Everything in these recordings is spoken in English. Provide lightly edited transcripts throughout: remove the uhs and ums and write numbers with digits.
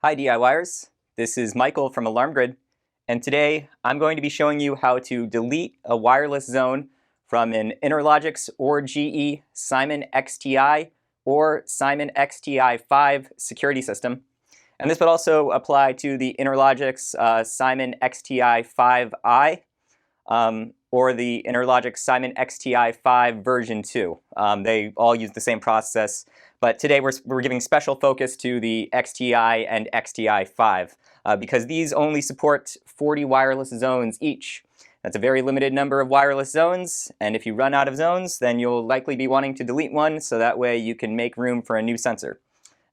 Hi DIYers, this is Michael from AlarmGrid, and today I'm going to be showing you how to delete a wireless zone from an Interlogix or GE Simon XTi or Simon XTi-5 security system. And this would also apply to the Interlogix Simon XTi-5i or the Interlogix Simon XTi-5 version 2. They all use the same process, but today we're giving special focus to the XTi and XTi-5 because these only support 40 wireless zones each. That's a very limited number of wireless zones, and if you run out of zones, then you'll likely be wanting to delete one, so that way you can make room for a new sensor.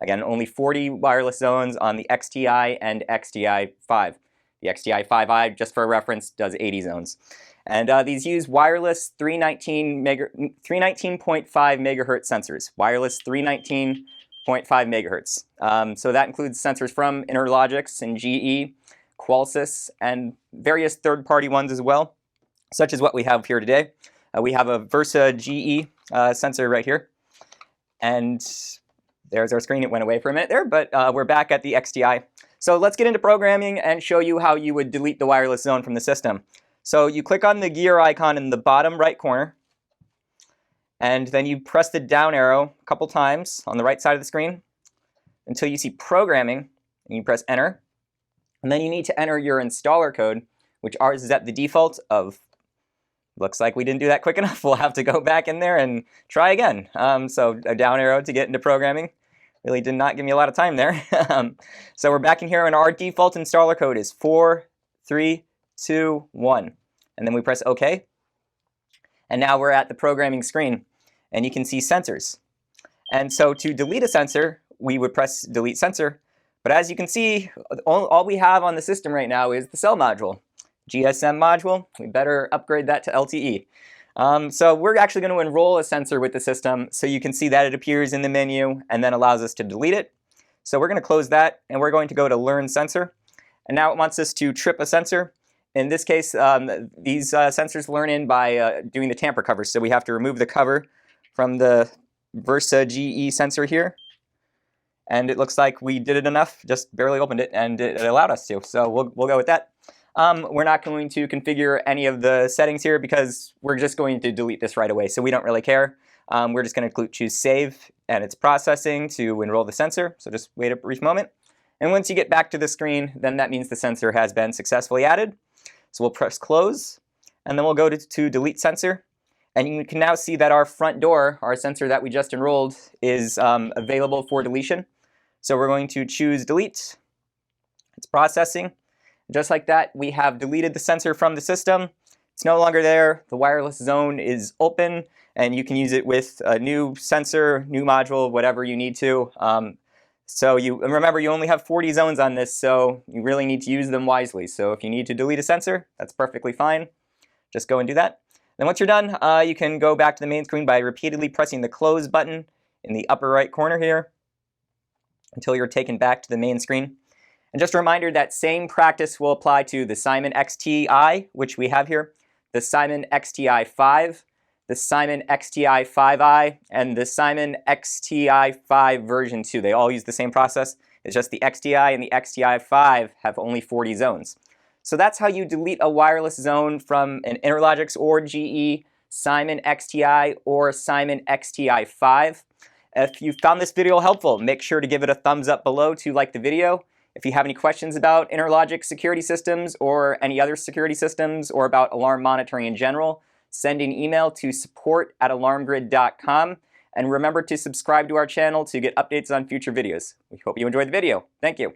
Again, only 40 wireless zones on the XTi and XTi-5. The XTi-5i, just for reference, does 80 zones. And these use wireless 319.5 megahertz sensors. Wireless 319.5 megahertz. So that includes sensors from Interlogix and GE, Qolsys, and various third-party ones as well, such as what we have here today. We have a Versa GE sensor right here. And there's our screen. It went away for a minute there, but we're back at the XTi. So let's get into programming and show you how you would delete the wireless zone from the system. So you click on the gear icon in the bottom right corner, and then you press the down arrow a couple times on the right side of the screen until you see programming, and you press enter. And then you need to enter your installer code, which ours is at the default of, looks like we didn't do that quick enough. We'll have to go back in there and try again. So a down arrow to get into programming. Really did not give me a lot of time there. So we're back in here, and our default installer code is 4321. And then we press OK. And now we're at the programming screen, and you can see sensors. And so to delete a sensor, we would press delete sensor. But as you can see, all we have on the system right now is the cell module. GSM module, we better upgrade that to LTE. So we're actually going to enroll a sensor with the system so you can see that it appears in the menu and then allows us to delete it. So we're going to close that, and we're going to go to Learn Sensor. And now it wants us to trip a sensor. In this case, these sensors learn in by doing the tamper cover. So we have to remove the cover from the Versa GE sensor here. And it looks like we did it enough, just barely opened it, and it allowed us to. So we'll go with that. We're not going to configure any of the settings here because we're just going to delete this right away, so we don't really care. We're just going to choose Save, and it's processing to enroll the sensor, so just wait a brief moment. And once you get back to the screen, then that means the sensor has been successfully added. So we'll press Close, and then we'll go to Delete Sensor. And you can now see that our front door, our sensor that we just enrolled, is available for deletion. So we're going to choose Delete. It's processing. Just like that, we have deleted the sensor from the system. It's no longer there. The wireless zone is open, and you can use it with a new sensor, new module, whatever you need to. So remember, you only have 40 zones on this, so you really need to use them wisely. So if you need to delete a sensor, that's perfectly fine. Just go and do that. Then once you're done, you can go back to the main screen by repeatedly pressing the Close button in the upper right corner here until you're taken back to the main screen. And just a reminder that same practice will apply to the Simon XTi, which we have here, the Simon XTi-5, the Simon XTi-5i, and the Simon XTi-5 version 2. They all use the same process. It's just the XTi and the XTi-5 have only 40 zones. So that's how you delete a wireless zone from an Interlogix or GE Simon XTi or Simon XTi-5. If you found this video helpful, make sure to give it a thumbs up below to like the video. If you have any questions about Interlogix security systems or any other security systems or about alarm monitoring in general, send an email to support@alarmgrid.com. And remember to subscribe to our channel to get updates on future videos. We hope you enjoyed the video. Thank you.